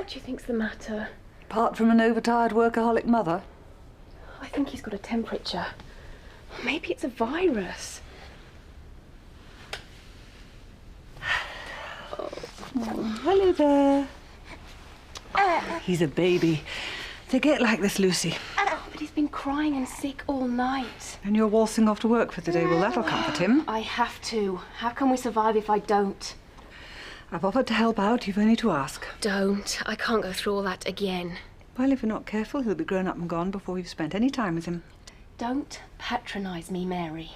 What do you think's the matter? Apart from an overtired workaholic mother? I think he's got a temperature. Maybe it's a virus. Oh, hello there. He's a baby. They get like this, Lucy. Oh, but he's been crying and sick all night. And you're waltzing off to work for the day. Well, that'll comfort him. I have to. How can we survive if I don't? I've offered to help out. You've only to ask. Don't. I can't go through all that again. Well, if you're not careful, he'll be grown up and gone before you've spent any time with him. Don't patronise me, Mary.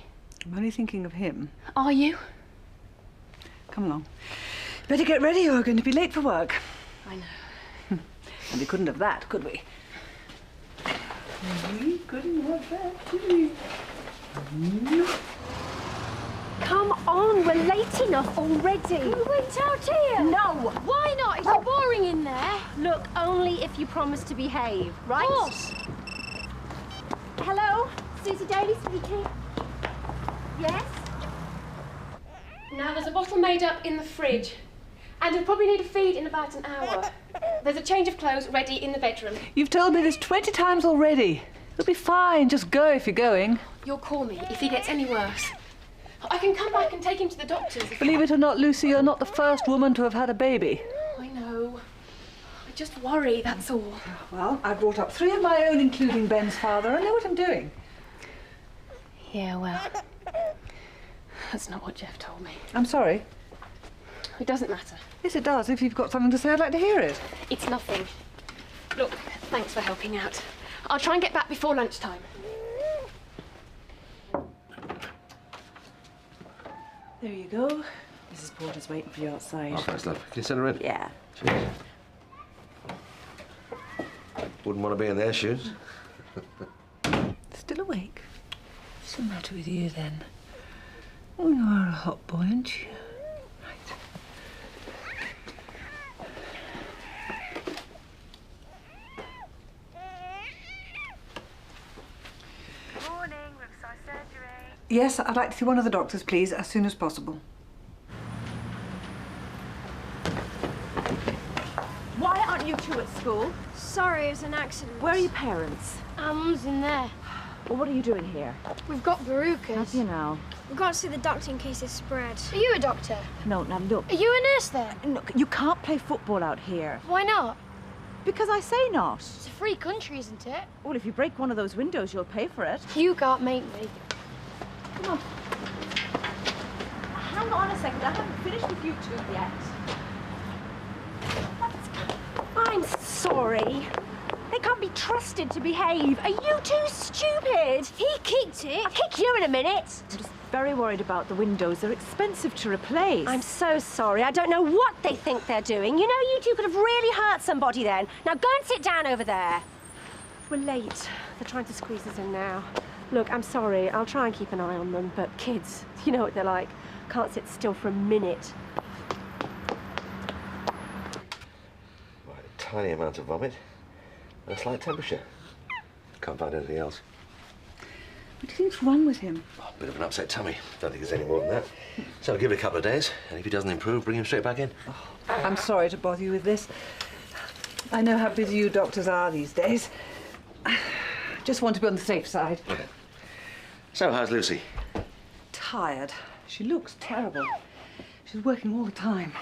I'm only thinking of him. Are you? Come along. Better get ready, or we're going to be late for work. I know. And we couldn't have that, could we? We couldn't have that, could we? Come on, we're late enough already. Can we wait out here? No. Why not? It's boring in there. Look, only if you promise to behave, right? Of course. Hello? Susie Daly speaking. Yes? Now, there's a bottle made up in the fridge. And you'll probably need a feed in about an hour. There's a change of clothes ready in the bedroom. You've told me this 20 times already. It'll be fine. Just go if you're going. You'll call me if he gets any worse. I can come back and take him to the doctor's. Believe it or not, Lucy, you're not the first woman to have had a baby. I know. I just worry, that's all. Well, I brought up 3 of my own, including Ben's father. I know what I'm doing. Yeah, well, that's not what Jeff told me. I'm sorry. It doesn't matter. Yes, it does. If you've got something to say, I'd like to hear it. It's nothing. Look, thanks for helping out. I'll try and get back before lunchtime. There you go. Mrs. Porter's waiting for you outside. Oh, thanks, love. Can you send her in? Yeah. Cheers. Wouldn't want to be in their shoes. Still awake? What's the matter with you, then? Oh, you are a hot boy, aren't you? Right. Morning, Riverside Surgery. Yes, I'd like to see one of the doctors, please, as soon as possible. Why aren't you two at school? Sorry, it was an accident. Where are your parents? Our mum's in there. Well, what are you doing here? We've got verrucas. Have you now? We've got to see the doctor in case it's spread. Are you a doctor? No, now look. Are you a nurse then? Look, you can't play football out here. Why not? Because I say not. It's a free country, isn't it? Well, if you break one of those windows, you'll pay for it. You can't make me. Come on. Hang on a second, I haven't finished with you two yet. I'm sorry. They can't be trusted to behave. Are you two stupid? He kicked it. I'll kick you in a minute. I'm just very worried about the windows. They're expensive to replace. I'm so sorry. I don't know what they think they're doing. You know, you two could have really hurt somebody then. Now go and sit down over there. We're late. They're trying to squeeze us in now. Look, I'm sorry. I'll try and keep an eye on them. But kids, you know what they're like. Can't sit still for a minute. Right, a tiny amount of vomit and a slight temperature. Can't find anything else. What do you think's wrong with him? Oh, a bit of an upset tummy. Don't think there's any more than that. So give it a couple of days, and if he doesn't improve, bring him straight back in. Oh, I'm sorry to bother you with this. I know how busy you doctors are these days. Just want to be on the safe side. Okay. So, how's Lucy? Tired. She looks terrible. She's working all the time.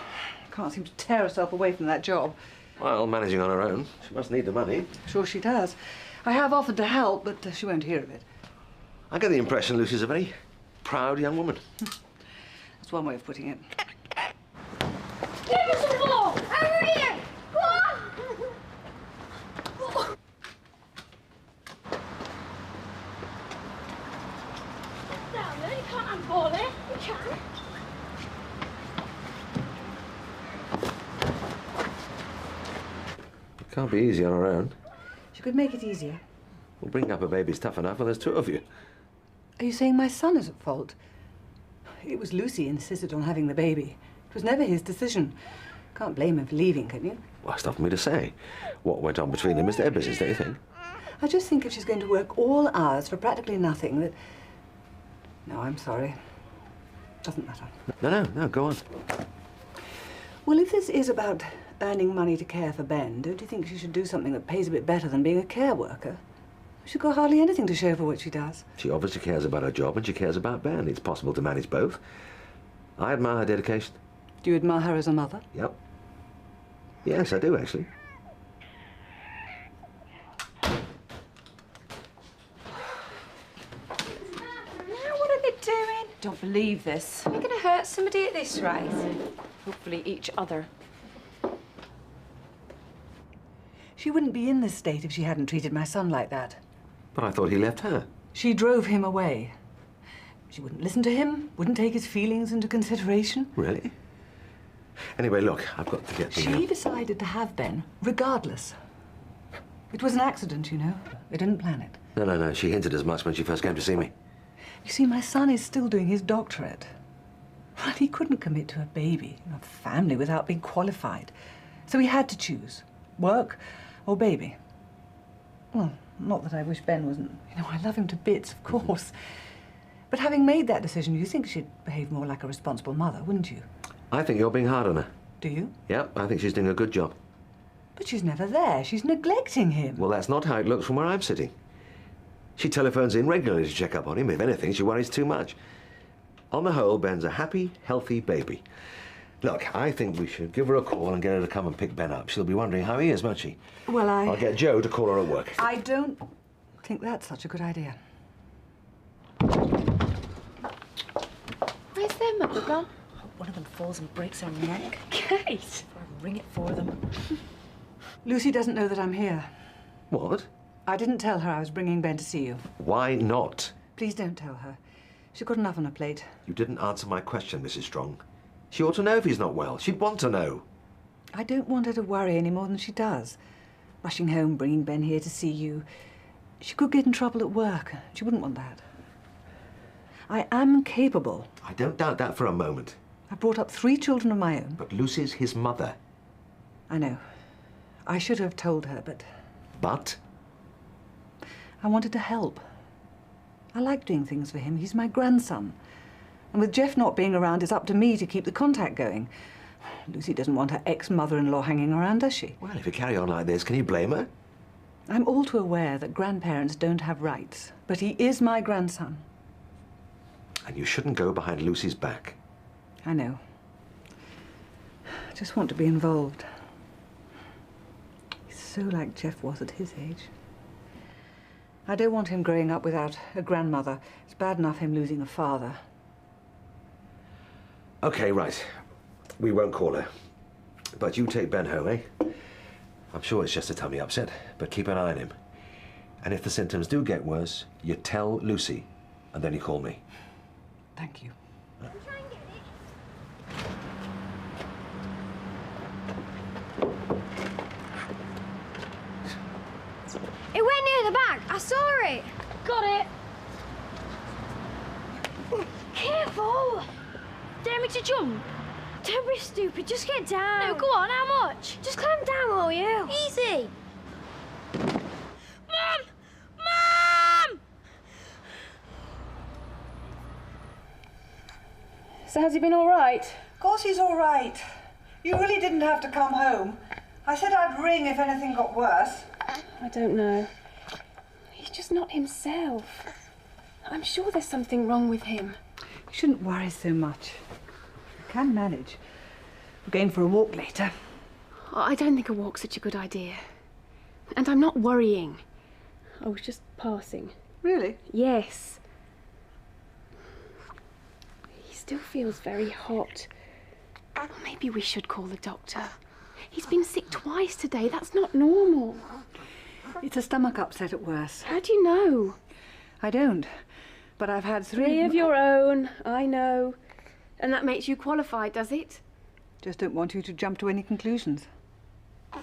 Can't seem to tear herself away from that job. Well, managing on her own. She must need the money. Sure she does. I have offered to help, but she won't hear of it. I get the impression Lucy's a very proud young woman. That's one way of putting it. Give us the ball! Over here! Go on! Down there, you can't handball it. You can. It can't be easy on her own. She could make it easier. Well, bringing up a baby's tough enough when there's 2 of you. Are you saying my son is at fault? It was Lucy who insisted on having the baby. It was never his decision. Can't blame him for leaving, can you? Well, it's not for me to say. What went on between them is their business, don't you think? I just think if she's going to work all hours for practically nothing, that... No, I'm sorry. Doesn't matter. No, go on. Well, if this is about earning money to care for Ben, don't you think she should do something that pays a bit better than being a care worker? She's got hardly anything to show for what she does. She obviously cares about her job and she cares about Ben. It's possible to manage both. I admire her dedication. Do you admire her as a mother? Yep. Yes, I do, actually. What are they doing? Don't believe this. Are we going to hurt somebody at this rate? Hopefully each other. She wouldn't be in this state if she hadn't treated my son like that. But I thought he left her. She drove him away. She wouldn't listen to him, wouldn't take his feelings into consideration. Really? Anyway, look, I've got to get the... She decided to have Ben, regardless. It was an accident, you know. They didn't plan it. No. She hinted as much when she first came to see me. You see, my son is still doing his doctorate. Well, he couldn't commit to a baby, a family, without being qualified. So he had to choose, work or baby. Well, not that I wish Ben wasn't... You know, I love him to bits, of course. But having made that decision, you think she'd behave more like a responsible mother, wouldn't you? I think you're being hard on her. Do you? Yep, I think she's doing a good job. But she's never there. She's neglecting him. Well, that's not how it looks from where I'm sitting. She telephones in regularly to check up on him. If anything, she worries too much. On the whole, Ben's a happy, healthy baby. Look, I think we should give her a call and get her to come and pick Ben up. She'll be wondering how he is, won't she? Well, I'll get Joe to call her at work. I don't think that's such a good idea. Where's their mother gone? Hope one of them falls and breaks her neck. Kate! Before I ring it for them. Lucy doesn't know that I'm here. What? I didn't tell her I was bringing Ben to see you. Why not? Please don't tell her. She's got enough on her plate. You didn't answer my question, Mrs. Strong. She ought to know if he's not well. She'd want to know. I don't want her to worry any more than she does. Rushing home, bringing Ben here to see you. She could get in trouble at work. She wouldn't want that. I am capable. I don't doubt that for a moment. I brought up 3 children of my own. But Lucy's his mother. I know. I should have told her, but... But? I wanted to help. I like doing things for him. He's my grandson. And with Jeff not being around, it's up to me to keep the contact going. Lucy doesn't want her ex-mother-in-law hanging around, does she? Well, if you carry on like this, can you blame her? I'm all too aware that grandparents don't have rights, but he is my grandson. And you shouldn't go behind Lucy's back. I know. I just want to be involved. He's so like Jeff was at his age. I don't want him growing up without a grandmother. It's bad enough him losing a father. Okay, right. We won't call her. But you take Ben home, eh? I'm sure it's just a tummy upset, but keep an eye on him. And if the symptoms do get worse, you tell Lucy, and then you call me. Thank you. It went near the bag. I saw it. Got it! Careful. Dare me to jump? Don't be stupid. Just get down. No, go on. How much? Just climb down, will you? Easy. Mum! Mum! So has he been all right? Of course he's all right. You really didn't have to come home. I said I'd ring if anything got worse. I don't know. He's just not himself. I'm sure there's something wrong with him. You shouldn't worry so much. You can manage. We're going for a walk later. I don't think a walk's such a good idea. And I'm not worrying. I was just passing. Really? Yes. He still feels very hot. Or maybe we should call the doctor. He's been sick twice today. That's not normal. It's a stomach upset at worst. How do you know? I don't. But I've had 3... 3 of your own, I know. And that makes you qualified, does it? Just don't want you to jump to any conclusions. Mum!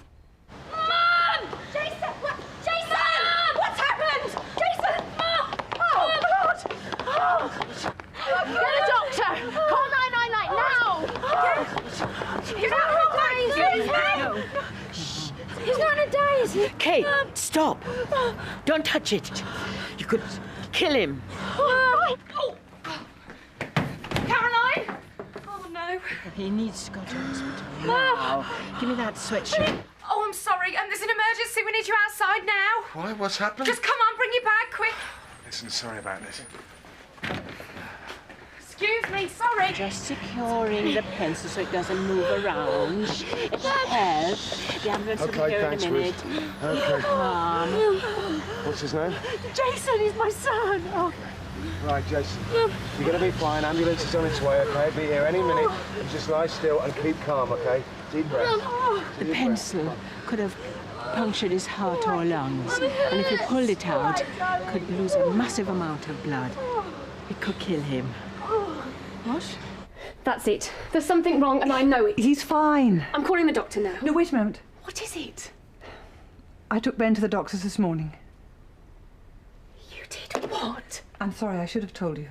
Jason! What? Jason! Mum! What's happened? Jason! Mum! Oh, God! Oh, Get a doctor! Call 999 now! He's not in a daze! He's not in a daze! Kate, stop! Don't touch it. You could kill him. Caroline! Oh, no. He needs to go to hospital now. Give me that sweatshirt. Oh, I'm sorry. There's an emergency. We need you outside now. Why? What's happened? Just come on, bring your bag, quick. Listen, sorry about this. Excuse me, sorry. Just securing the pencil so it doesn't move around. It'll help. The ambulance will be here thanks, in a minute. Ruth. Okay. Calm. What's his name? Jason, he's my son. Oh. Right, Jason. You're going to be fine. Ambulance is on its way, OK? Be here any minute. And just lie still and keep calm, OK? Deep breath. The pencil could have punctured his heart or lungs. And if you pulled it out, could lose a massive amount of blood. It could kill him. What? That's it. There's something wrong and I know it. He's fine. I'm calling the doctor now. No, wait a moment. What is it? I took Ben to the doctor's this morning. You did what? I'm sorry, I should have told you.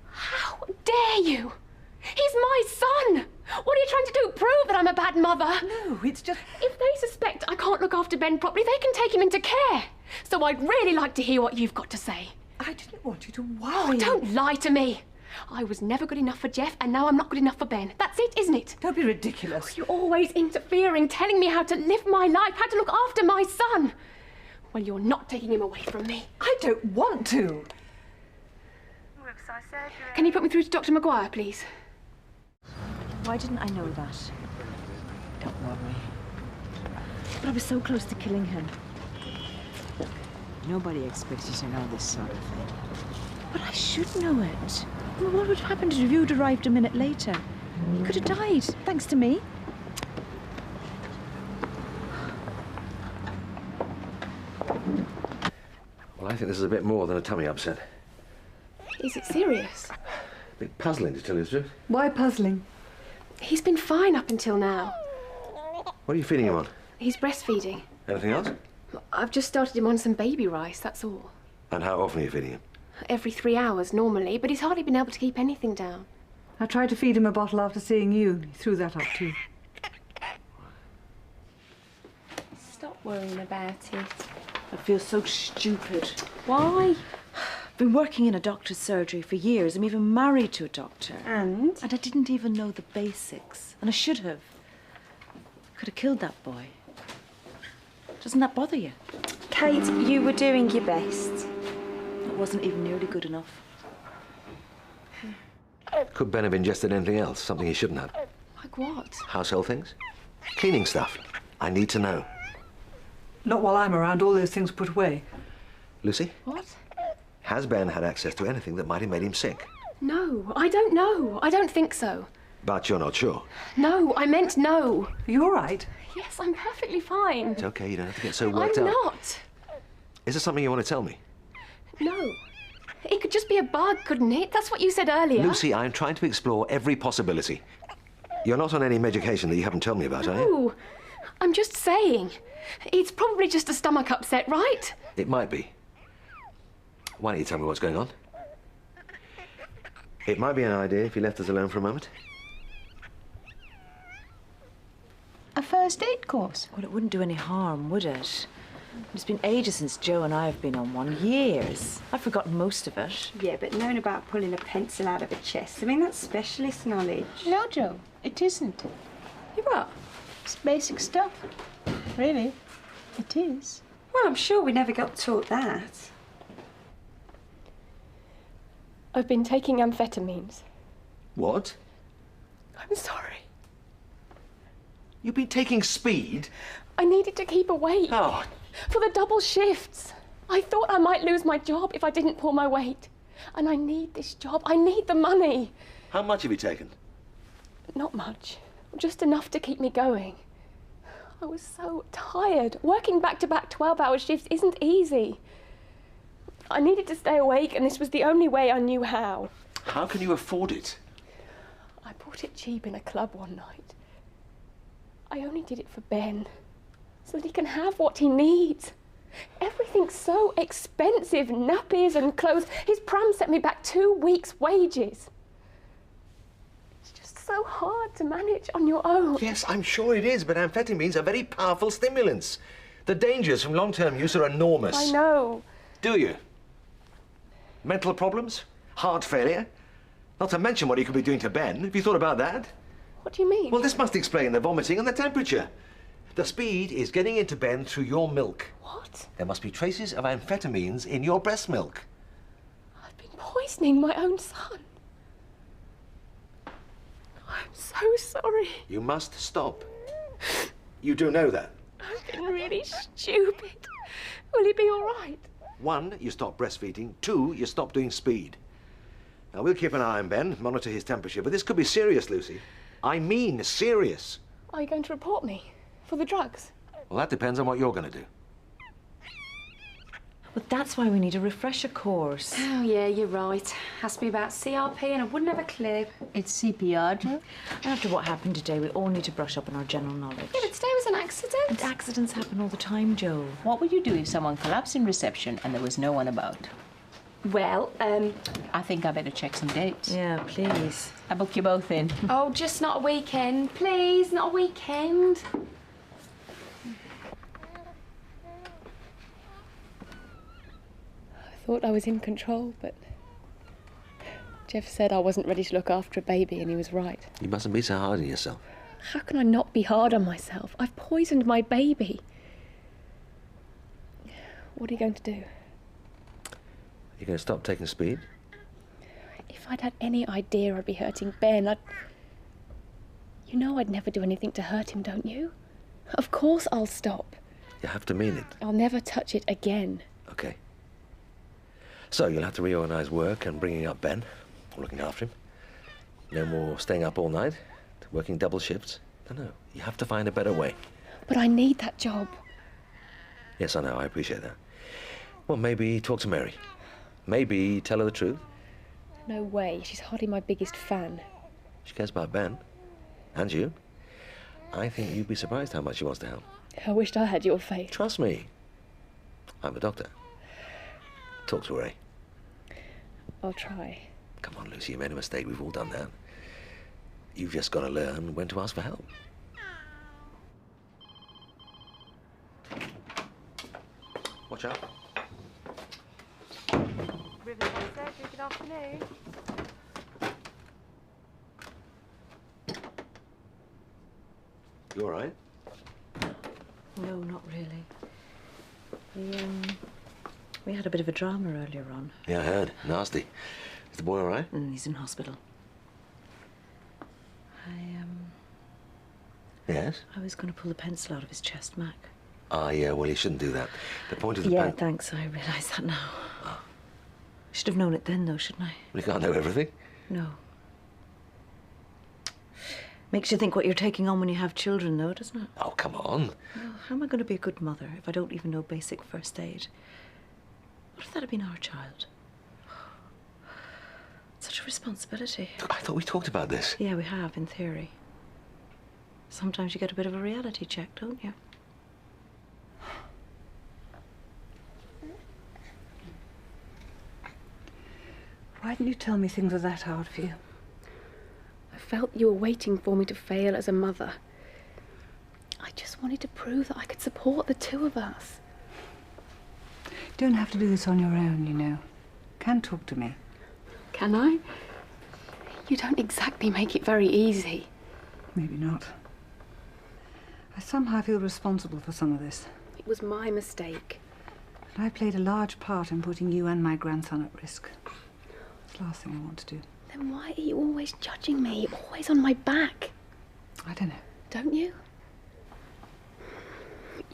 How dare you? He's my son! What are you trying to do? Prove that I'm a bad mother? No, it's just... If they suspect I can't look after Ben properly, they can take him into care. So I'd really like to hear what you've got to say. I didn't want you to worry. Oh, don't lie to me. I was never good enough for Jeff, and now I'm not good enough for Ben. That's it, isn't it? Don't be ridiculous. You're always interfering, telling me how to live my life, how to look after my son. Well, you're not taking him away from me. I don't want to. Riverside surgery. Can you put me through to Dr. Maguire, please? Why didn't I know that? Don't worry. But I was so close to killing him. Nobody expects you to know this sort of thing. But I should know it. Well, what would have happened if you'd arrived a minute later? He could have died, thanks to me. Well, I think this is a bit more than a tummy upset. Is it serious? A bit puzzling, to tell you the truth. Why puzzling? He's been fine up until now. What are you feeding him on? He's breastfeeding. Anything else? I've just started him on some baby rice, that's all. And how often are you feeding him? Every 3 hours, normally, but he's hardly been able to keep anything down. I tried to feed him a bottle after seeing you. He threw that up too. Stop worrying about it. I feel so stupid. Why? I've been working in a doctor's surgery for years. I'm even married to a doctor. And? And I didn't even know the basics. And I should have. Could have killed that boy. Doesn't that bother you? Kate, you were doing your best. It wasn't even nearly good enough. Could Ben have ingested anything else? Something he shouldn't have? Like what? Household things? Cleaning stuff? I need to know. Not while I'm around, all those things put away. Lucy? What? Has Ben had access to anything that might have made him sick? No, I don't know. I don't think so. But you're not sure? No, I meant no. Are you all right? Yes, I'm perfectly fine. It's okay, you don't have to get so worked I'm up. not. Is there something you want to tell me? No. It could just be a bug, couldn't it? That's what you said earlier. Lucy, I'm trying to explore every possibility. You're not on any medication that you haven't told me about, are you? No. I'm just saying. It's probably just a stomach upset, right? It might be. Why don't you tell me what's going on? It might be an idea if you left us alone for a moment. A first aid course? Well, it wouldn't do any harm, would it? It's been ages since Joe and I have been on one. Years. I've forgotten most of it. Yeah, but knowing about pulling a pencil out of a chest, I mean, that's specialist knowledge. No, Joe, it isn't. You what? It's basic stuff. Really, it is. Well, I'm sure we never got taught that. I've been taking amphetamines. What? I'm sorry. You've been taking speed? I needed to keep awake. Oh. For the double shifts. I thought I might lose my job if I didn't pull my weight. And I need this job. I need the money. How much have you taken? Not much. Just enough to keep me going. I was so tired. Working back-to-back 12-hour shifts isn't easy. I needed to stay awake, and this was the only way I knew how. How can you afford it? I bought it cheap in a club one night. I only did it for Ben, so that he can have what he needs. Everything's so expensive, nappies and clothes. His pram set me back 2 weeks' wages. It's just so hard to manage on your own. Yes, I'm sure it is, but amphetamines are very powerful stimulants. The dangers from long-term use are enormous. I know. Do you? Mental problems? Heart failure? Not to mention what he could be doing to Ben. Have you thought about that? What do you mean? Well, this must explain the vomiting and the temperature. The speed is getting into Ben through your milk. What? There must be traces of amphetamines in your breast milk. I've been poisoning my own son. I'm so sorry. You must stop. You do know that. I've been really stupid. Will he be all right? 1, you stop breastfeeding. 2, you stop doing speed. Now, we'll keep an eye on Ben, monitor his temperature, but this could be serious, Lucy. I mean serious. Are you going to report me for the drugs? Well, that depends on what you're going to do. Well, that's why we need a refresher course. Oh, yeah, you're right. Has to be about CRP and I wouldn't have a clue. It's CPR, Joe. After what happened today, we all need to brush up on our general knowledge. Yeah, but today was an accident. And accidents happen all the time, Joe. What would you do if someone collapsed in reception and there was no one about? Well, I think I better check some dates. Yeah, please. I book you both in. oh, just not a weekend. Please, not a weekend. I thought I was in control, but Jeff said I wasn't ready to look after a baby, and he was right. You mustn't be so hard on yourself. How can I not be hard on myself? I've poisoned my baby. What are you going to do? You're going to stop taking speed? If I'd had any idea I'd be hurting Ben, You know I'd never do anything to hurt him, don't you? Of course I'll stop. You have to mean it. I'll never touch it again. Okay. So you'll have to reorganise work and bringing up Ben, or looking after him. No more staying up all night, working double shifts. No, you have to find a better way. But I need that job. Yes, I know, I appreciate that. Well, maybe talk to Mary. Maybe tell her the truth. No way, she's hardly my biggest fan. She cares about Ben. And you. I think you'd be surprised how much she wants to help. I wished I had your faith. Trust me. I'm a doctor. Talk to her, eh? I'll try. Come on, Lucy, you made a mistake. We've all done that. You've just got to learn when to ask for help. Watch out. Riverside Surgery, good afternoon. You all right? No, not really. We had a bit of a drama earlier on. Yeah, I heard. Nasty. Is the boy all right? He's in hospital. Yes? I was going to pull the pencil out of his chest, Mac. Ah, yeah, well, you shouldn't do that. The point of the Yeah, thanks. I realise that now. Oh. Should have known it then, though, shouldn't I? You can't know everything. No. Makes you think what you're taking on when you have children, though, doesn't it? Oh, come on. Well, how am I going to be a good mother if I don't even know basic first aid? What if that had been our child? Such a responsibility. I thought we talked about this. Yeah, we have, in theory. Sometimes you get a bit of a reality check, don't you? Why didn't you tell me things were that hard for you? I felt you were waiting for me to fail as a mother. I just wanted to prove that I could support the two of us. You don't have to do this on your own, you know. Can talk to me. Can I? You don't exactly make it very easy. Maybe not. I somehow feel responsible for some of this. It was my mistake. And I played a large part in putting you and my grandson at risk. It's the last thing I want to do. Then why are you always judging me? Always on my back? I don't know. Don't you?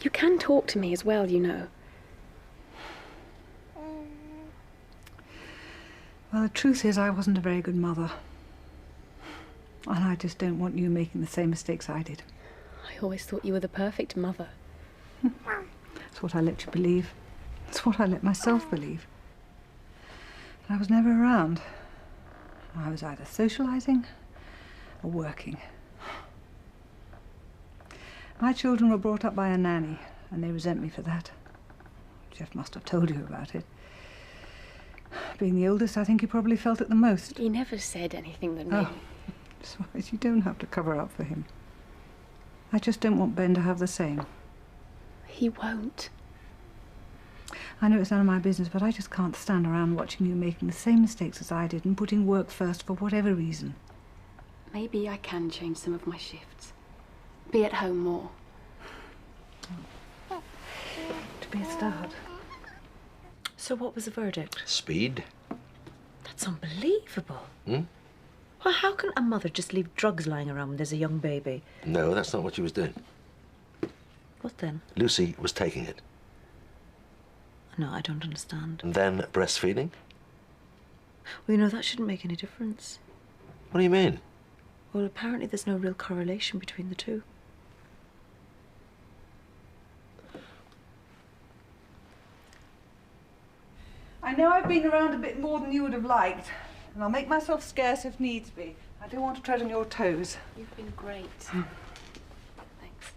You can talk to me as well, you know. Well, the truth is I wasn't a very good mother. And I just don't want you making the same mistakes I did. I always thought you were the perfect mother. That's what I let you believe. That's what I let myself believe. And I was never around. I was either socialising or working. My children were brought up by a nanny, and they resent me for that. Jeff must have told you about it. Being the oldest, I think he probably felt it the most. He never said anything that made... Oh, so you don't have to cover up for him. I just don't want Ben to have the same. He won't. I know it's none of my business, but I just can't stand around watching you making the same mistakes as I did and putting work first for whatever reason. Maybe I can change some of my shifts. Be at home more. To be a start. So what was the verdict? Speed. That's unbelievable. Hmm? Well, how can a mother just leave drugs lying around when there's a young baby? No, that's not what she was doing. What then? Lucy was taking it. No, I don't understand. And then breastfeeding? Well, you know, that shouldn't make any difference. What do you mean? Well, apparently there's no real correlation between the two. I know I've been around a bit more than you would have liked, and I'll make myself scarce if needs be. I don't want to tread on your toes. You've been great. Thanks.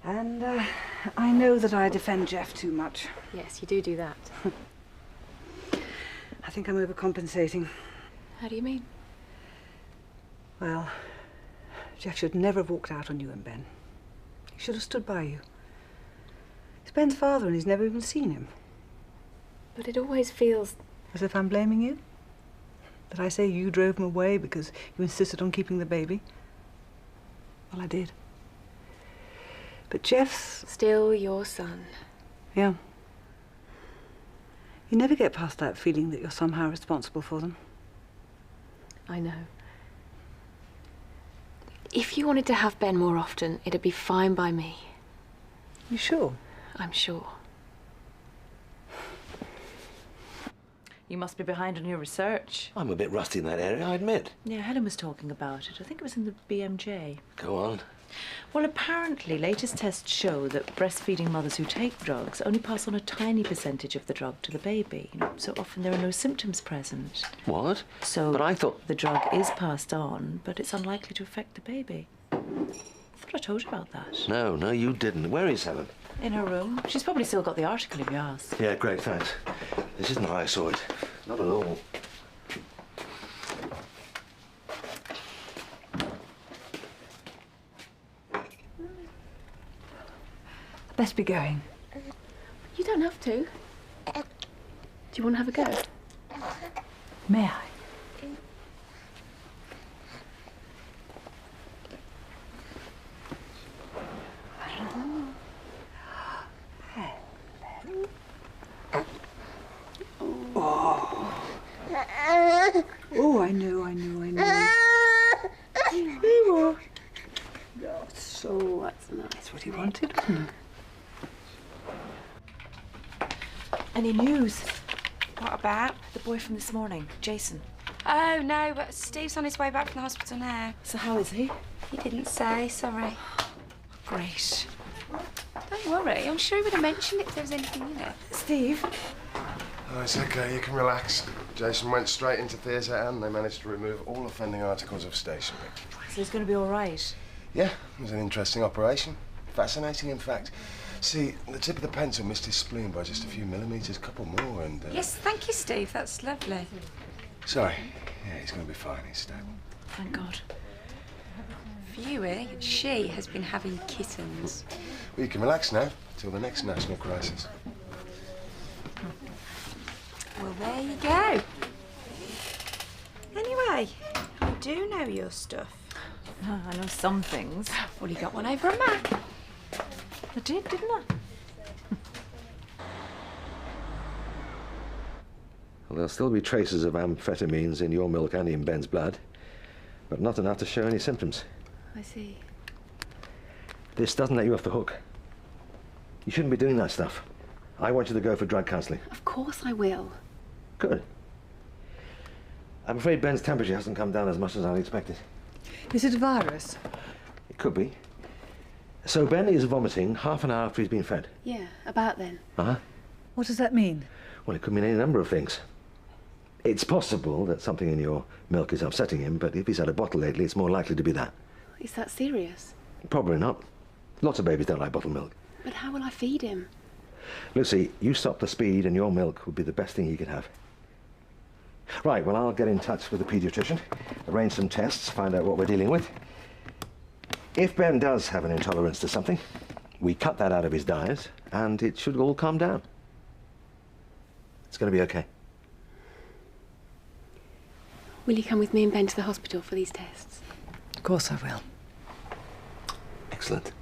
And I know that I defend Jeff too much. Yes, you do that. I think I'm overcompensating. How do you mean? Well, Jeff should never have walked out on you and Ben. He should have stood by you. He's Ben's father and he's never even seen him. But it always feels... As if I'm blaming you? That I say you drove him away because you insisted on keeping the baby? Well, I did. But Jeff's... Still your son. Yeah. You never get past that feeling that you're somehow responsible for them. I know. If you wanted to have Ben more often, it'd be fine by me. You sure? I'm sure. You must be behind on your research. I'm a bit rusty in that area, I admit. Yeah, Helen was talking about it. I think it was in the BMJ. Go on. Well, apparently, latest tests show that breastfeeding mothers who take drugs only pass on a tiny percentage of the drug to the baby. You know, so often there are no symptoms present. What? So But I thought... the drug is passed on, but it's unlikely to affect the baby. I thought I told you about that. No, you didn't. Where is Helen? In her room. She's probably still got the article if you ask. Yeah, great, thanks. This isn't how I saw it. Not at all. Best be going. You don't have to. Do you want to have a go? May I? Oh, I know. So that's nice. That's what he wanted, wasn't it? Any news? What about the boy from this morning, Jason? Oh, no, but Steve's on his way back from the hospital now. So how is he? He didn't say, sorry. Great. Don't worry, I'm sure he would have mentioned it if there was anything in it. Steve? Oh, it's okay, you can relax. Jason went straight into theatre and they managed to remove all offending articles of stationery. So he's going to be all right? Yeah, it was an interesting operation. Fascinating, in fact. See, the tip of the pencil missed his spleen by just a few millimetres, couple more, and... Yes, thank you, Steve. That's lovely. Sorry. Yeah, he's going to be fine. He's stable. Thank God. Viewy, she has been having kittens. Well, you can relax now, till the next national crisis. Well, there you go. Anyway, you do know your stuff. Oh, I know some things. Well, you got one over a Mac. I did, didn't I? Well, there'll still be traces of amphetamines in your milk and in Ben's blood, but not enough to show any symptoms. I see. This doesn't let you off the hook. You shouldn't be doing that stuff. I want you to go for drug counselling. Of course I will. Good. I'm afraid Ben's temperature hasn't come down as much as I expected. Is it a virus? It could be. So Ben is vomiting half an hour after he's been fed. Yeah, about then. Uh-huh. What does that mean? Well, it could mean any number of things. It's possible that something in your milk is upsetting him, but if he's had a bottle lately, it's more likely to be that. Is that serious? Probably not. Lots of babies don't like bottled milk. But how will I feed him? Lucy, you stop the speed and your milk would be the best thing he could have. Right, well, I'll get in touch with the paediatrician, arrange some tests, find out what we're dealing with. If Ben does have an intolerance to something, we cut that out of his diet and it should all calm down. It's going to be okay. Will you come with me and Ben to the hospital for these tests? Of course I will. Excellent.